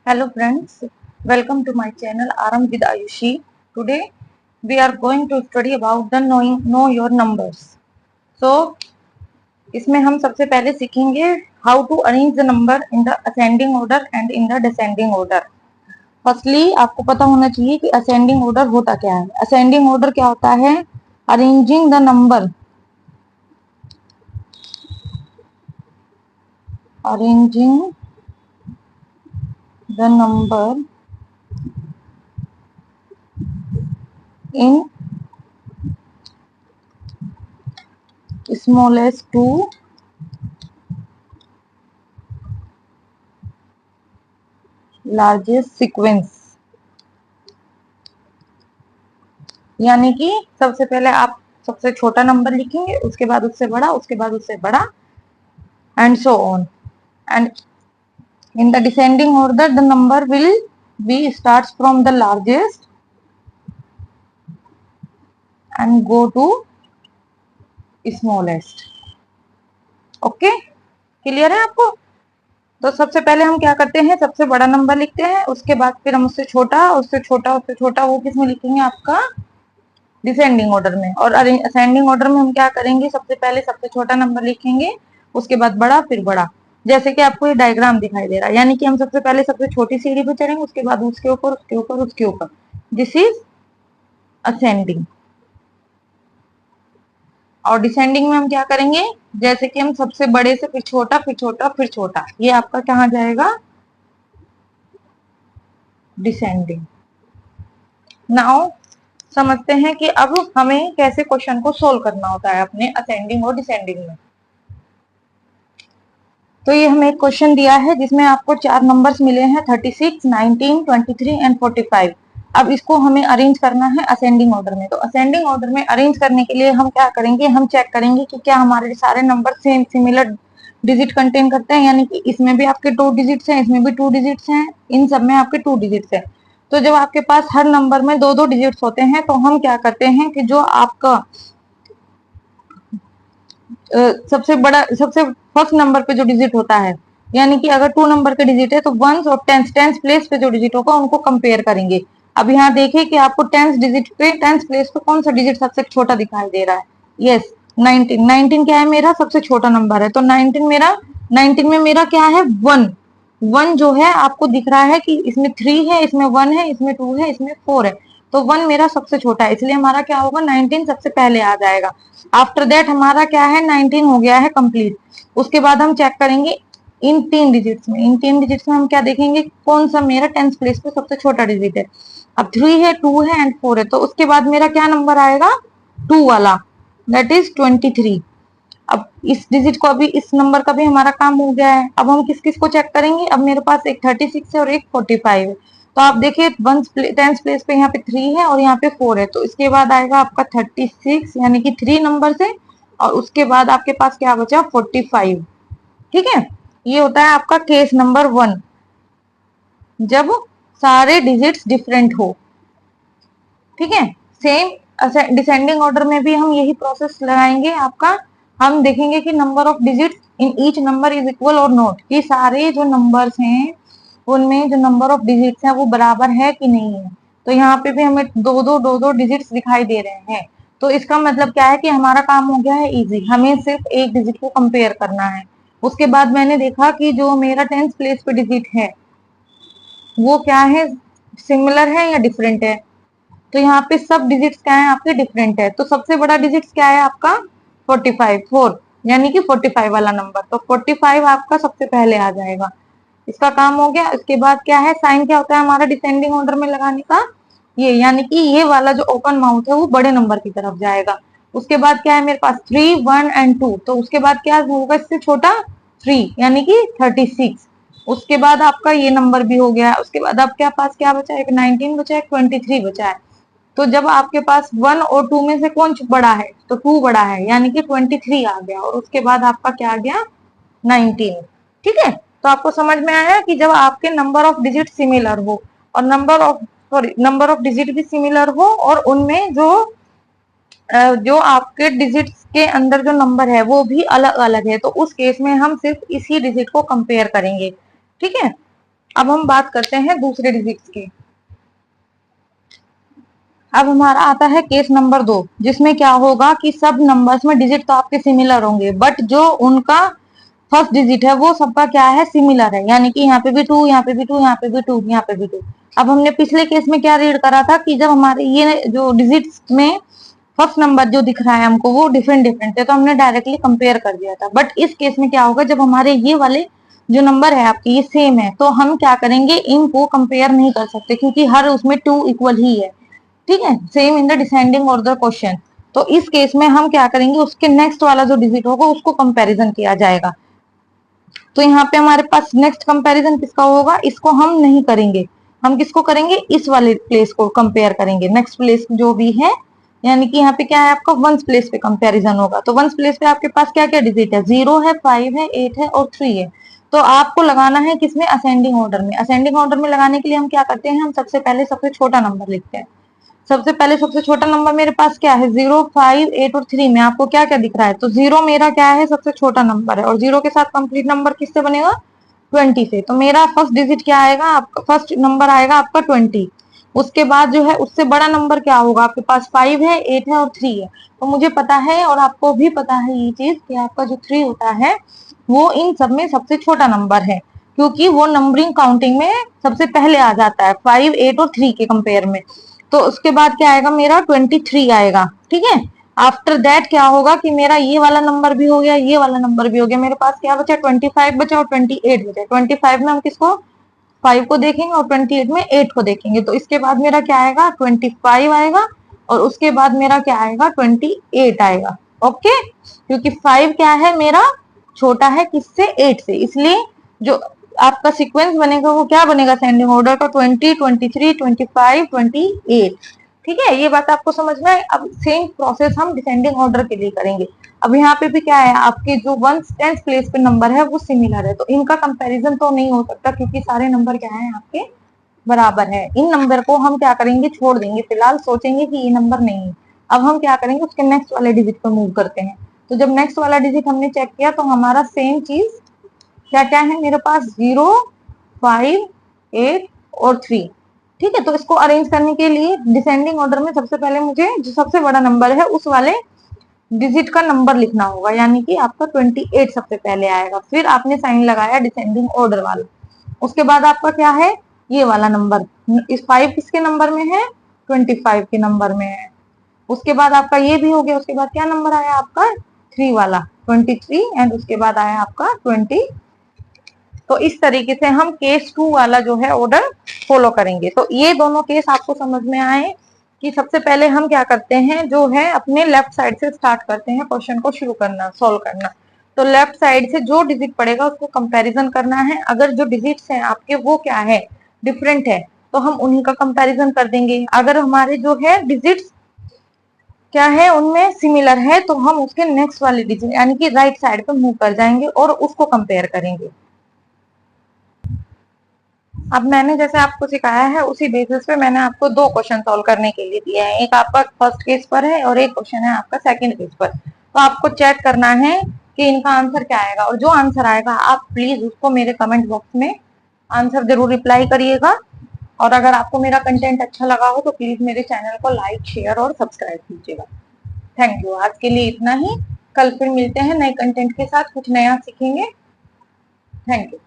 Hello friends, welcome to my channel Aram with Ayushi. Today we are going to study about the know your numbers. So इसमें हम सबसे पहले सीखेंगे how to arrange the number in the ascending order and in the descending order. Firstly आपको पता होना चाहिए कि ascending order होता क्या है. Ascending order क्या होता है? Arranging the number in smallest to largest sequence. यानी कि सबसे पहले आप सबसे छोटा नंबर लिखेंगे, उसके बाद उससे बड़ा, उसके बाद उससे बड़ा, and so on. And in the descending order the number will be starts from the largest and go to smallest. Okay, clear है आपको? तो सबसे पहले हम क्या करते हैं, सबसे बड़ा नंबर लिखते हैं, उसके बाद फिर हम उससे छोटा, उससे छोटा, उससे छोटा, वो किस में लिखेंगे? आपका डिसेंडिंग ऑर्डर में. और असेंडिंग ऑर्डर में हम क्या करेंगे, सबसे पहले सबसे छोटा नंबर लिखेंगे, उसके बाद बड़ा, फिर बड़ा. जैसे कि आपको ये डायग्राम दिखाई दे रहा है, यानी कि हम सबसे पहले सबसे छोटी सीढ़ी पे चढ़ेंगे, उसके बाद उसके ऊपर, उसके ऊपर, उसके ऊपर. This is ascending. और डिसेंडिंग में हम क्या करेंगे, जैसे कि हम सबसे बड़े से फिर छोटा, फिर छोटा, फिर छोटा. ये आपका कहाँ जाएगा? डिसेंडिंग. नाउ समझते हैं कि अब हमें कैसे क्वेश्चन को सोल्व करना होता है अपने असेंडिंग और डिसेंडिंग में. तो ये हमें एक क्वेश्चन दिया है जिसमें आपको 4 नंबर्स मिले हैं, 36, 19, 23 एंड 45. अब इसको हमें अरेंज करना है असेंडिंग ऑर्डर में. तो असेंडिंग ऑर्डर में अरेंज करने के लिए हम क्या करेंगे, हम चेक करेंगे कि क्या हमारे सारे number same similar digit contain करते हैं. यानी कि इसमें भी आपके 2 डिजिट्स हैं, इसमें भी 2 डिजिट्स हैं, इन सब में आपके 2 डिजिट्स हैं. तो जब आपके पास हर नंबर में 2-2 डिजिट्स होते हैं, तो हम क्या करते हैं कि जो आपका सबसे बड़ा, सबसे फर्स्ट नंबर पे जो डिजिट होता है, यानी कि अगर 2 नंबर के डिजिट है तो वंस और टेंस प्लेस पे जो डिजिट होगा उनको कंपेयर करेंगे. अब यहाँ देखिए कि आपको टेंस डिजिट पे, टेंस प्लेस पे कौन सा डिजिट सबसे छोटा दिखाई दे रहा है? यस, 19. 19 क्या है? मेरा सबसे छोटा नंबर है. तो 19 में मेरा क्या है? 1. 1 जो है आपको दिख रहा है कि इसमें 3 है, इसमें 1 है, इसमें 2 है, इसमें 4 है. तो 1 मेरा सबसे छोटा है, इसलिए हमारा क्या होगा? 19 सबसे पहले आ जाएगा. आफ्टर दैट हमारा क्या है? 19 हो गया है कंप्लीट. उसके बाद हम चेक करेंगे इन 3 डिजिट्स में. इन 3 डिजिट्स में हम क्या देखेंगे, कौन सा मेरा 10th प्लेस पे सबसे छोटा डिजिट है. अब 3 है, 2 है एंड 4 है. तो उसके बाद मेरा क्या नंबर आएगा? 2 वाला, दैट इज 23. अब इस डिजिट को, अभी इस नंबर का भी हमारा काम हो गया है. अब हम किस किस को चेक करेंगे? अब मेरे पास एक 36 है और एक 45 है. तो आप देखिए 10th प्लेस पे यहाँ पे 3 है और यहाँ पे 4 है. तो इसके बाद आएगा आपका 36, यानी कि 3 नंबर से, और उसके बाद आपके पास क्या बचा? 45. ठीक है, ये होता है आपका केस नंबर 1, जब सारे डिजिट्स डिफरेंट हो. ठीक है, सेम डिसेंडिंग ऑर्डर में भी हम यही प्रोसेस लगाएंगे आपका. हम देखेंगे कि number of digits in each number is equal और नॉट, कि सारे जो नंबर्स हैं उनमें जो नंबर ऑफ डिजिट्स हैं वो बराबर है कि नहीं है. तो यहाँ पे भी हमें दो डिजिट्स दिखाई दे रहे हैं. तो इसका मतलब क्या है कि हमारा काम हो गया है इजी. हमें सिर्फ एक डिजिट को कंपेयर करना है. उसके बाद मैंने देखा कि जो मेरा 10th प्लेस पे डिजिट है वो क्या है, सिमिलर है या डिफरेंट है. तो यहाँ पे सब डिजिट्स क्या है आपके? डिफरेंट है. तो सबसे बड़ा डिजिट क्या है आपका? 45, 4, यानी कि 45 वाला नंबर. तो 45 आपका सबसे पहले आ जाएगा. इसका काम हो गया. इसके बाद क्या है, साइन क्या होता है हमारा डिसेंडिंग ऑर्डर में लगाने का? ये, यानी कि ये वाला जो ओपन माउथ है वो बड़े नंबर की तरफ जाएगा. उसके बाद क्या है मेरे पास? 3, 1 एंड 2. तो उसके बाद क्या होगा इससे छोटा? 3, यानी कि 36. उसके बाद आपका ये नंबर भी हो गया. उसके बाद आपके पास क्या बचा? एक 19 बचा, एक 23 बचा है. तो जब आपके पास 1 और 2 में से कौन बड़ा है? तो 2 बड़ा है, यानी कि 23 आ गया. और उसके बाद आपका क्या आ गया? 19. ठीक है, तो आपको समझ में आया कि जब आपके नंबर ऑफ डिजिट सिमिलर हो और नंबर ऑफ डिजिट भी सिमिलर हो, और उनमें जो आपके डिजिट्स के अंदर जो नंबर है वो भी अलग अलग है, तो उस केस में हम सिर्फ इसी डिजिट को कंपेयर करेंगे. ठीक है, अब हम बात करते हैं दूसरे डिजिट्स की। अब हमारा आता है केस नंबर 2, जिसमें क्या होगा कि सब नंबर्स में डिजिट तो आपके सिमिलर होंगे, बट जो उनका फर्स्ट डिजिट है वो सबका क्या है, सिमिलर है। यानी कि यहाँ पे भी 2, यहाँ पे भी 2, यहाँ पे भी 2, यहाँ पे भी 2। अब हमने पिछले केस में क्या रीड करा था कि जब हमारे ये जो डिजिट्स में फर्स्ट नंबर जो दिख रहा है हमको वो डिफरेंट डिफरेंट है, तो हमने डायरेक्टली कंपेयर कर दिया था। बट इस केस में क्या होगा, जब हमारे ये वाले जो नंबर है आपके ये सेम है, तो हम क्या करेंगे, इनको कंपेयर नहीं कर सकते, क्योंकि हर उसमें 2 इक्वल ही है। ठीक है, same in the descending order question. तो इस केस में हम क्या करेंगे, उसके नेक्स्ट वाला जो डिजिट होगा उसको कंपैरिजन किया जाएगा। तो यहाँ पे हमारे पास नेक्स्ट कंपैरिजन किसका होगा, इसको हम नहीं करेंगे, हम किसको करेंगे, इस वाले प्लेस को कंपेयर करेंगे, नेक्स्ट प्लेस जो भी है। यानी कि यहाँ पे क्या है आपका वंस प्लेस पे कंपैरिजन होगा। तो वंस प्लेस पे आपके पास क्या क्या डिजिट है, 0 है, 5 है, 8 है और 3 है। तो आपको लगाना है किसमें, असेंडिंग ऑर्डर में। असेंडिंग ऑर्डर में लगाने के लिए हम क्या करते हैं, हम सबसे पहले सबसे छोटा नंबर लिखते हैं। सबसे पहले सबसे छोटा नंबर मेरे पास क्या है, 0, 5, 8 और 3 में आपको क्या क्या दिख रहा है, तो 0 मेरा क्या है, सबसे छोटा नंबर है, और 0 के साथ कंप्लीट नंबर किससे बनेगा, 20 से। तो मेरा फर्स्ट डिजिट क्या आएगा, आपका फर्स्ट नंबर आएगा आपका 20। उसके बाद जो है उससे बड़ा नंबर क्या होगा, आपके पास 5 है, 8 है और 3 है। तो मुझे पता है और आपको भी पता है ये चीज कि आपका जो 3 होता है वो इन सब में सबसे छोटा नंबर है, क्योंकि वो नंबरिंग काउंटिंग में सबसे पहले आ जाता है 5, 8 और 3 के कंपेयर में। तो उसके बाद क्या आएगा, मेरा 23 आएगा। ठीक है, आफ्टर दैट क्या होगा कि मेरा ये वाला नंबर भी हो गया, ये वाला नंबर भी हो गया, मेरे पास क्या बचा, 25 बचा और 28 बचा। 25 में हम किसको, 5 को देखेंगे और 28 में 8 को देखेंगे। तो इसके बाद मेरा क्या आएगा, 25 आएगा, और उसके बाद मेरा क्या आएगा, 28 आएगा। ओके, क्योंकि 5 क्या है मेरा छोटा है किससे, 8 से, इसलिए जो आपका सीक्वेंस बनेगा वो क्या बनेगा, सेंडिंग ऑर्डर का 20, 23, 25, 28। ठीक है, ये बात आपको समझ में आए। अब सेम प्रोसेस हम डिसेंडिंग ऑर्डर के लिए करेंगे। अब यहाँ पे भी क्या है, आपके जो 1 10th प्लेस पे नंबर है वो सिमिलर है, तो इनका कंपैरिजन तो नहीं हो सकता, क्योंकि सारे नंबर क्या है आपके बराबर है। इन नंबर को हम क्या करेंगे, छोड़ देंगे, फिलहाल सोचेंगे कि ये नंबर नहीं है। अब हम क्या करेंगे, उसके नेक्स्ट वाले डिजिट पर मूव करते हैं। तो जब नेक्स्ट वाला डिजिट हमने चेक किया तो हमारा सेम चीज क्या क्या है मेरे पास, 0, 5, 8 और 3। ठीक है, तो इसको अरेंज करने के लिए डिसेंडिंग ऑर्डर में सबसे पहले मुझे जो सबसे बड़ा नंबर है उस वाले डिजिट का नंबर लिखना होगा, यानी कि आपका 28 सबसे पहले आएगा। फिर आपने साइन लगाया डिसेंडिंग ऑर्डर वाला। उसके बाद आपका क्या है, ये वाला नंबर, इस 5 किसके नंबर में है, 25 के नंबर में है। उसके बाद आपका ये भी हो गया। उसके बाद क्या नंबर आया आपका, 3 वाला, 23, एंड उसके बाद आया आपका 20। तो इस तरीके से हम केस 2 वाला जो है ऑर्डर फॉलो करेंगे। तो ये दोनों केस आपको समझ में आए कि सबसे पहले हम क्या करते हैं, जो है अपने लेफ्ट साइड से स्टार्ट करते हैं क्वेश्चन को शुरू करना, सॉल्व करना। तो लेफ्ट साइड से जो डिजिट पड़ेगा उसको कंपैरिजन करना है। अगर जो डिजिट्स हैं आपके वो क्या है, डिफरेंट है, तो हम उन्हीं का कंपैरिजन कर देंगे। अगर हमारे जो है डिजिट्स क्या है उनमें सिमिलर है, तो हम उसके नेक्स्ट वाले डिजिट यानी कि राइट साइड पे मूव कर जाएंगे और उसको कंपेयर करेंगे। अब मैंने जैसे आपको सिखाया है उसी बेसिस पे मैंने आपको 2 क्वेश्चन सॉल्व करने के लिए दिए हैं। एक आपका फर्स्ट केस पर है और एक क्वेश्चन है आपका सेकंड केस पर। तो आपको चेक करना है कि इनका आंसर क्या आएगा, और जो आंसर आएगा आप प्लीज उसको मेरे कमेंट बॉक्स में आंसर जरूर रिप्लाई करिएगा। और अगर आपको मेरा कंटेंट अच्छा लगा हो तो प्लीज मेरे चैनल को लाइक, शेयर और सब्सक्राइब कीजिएगा। थैंक यू, आज के लिए इतना ही। कल फिर मिलते हैं नए कंटेंट के साथ, कुछ नया सीखेंगे। Thank you.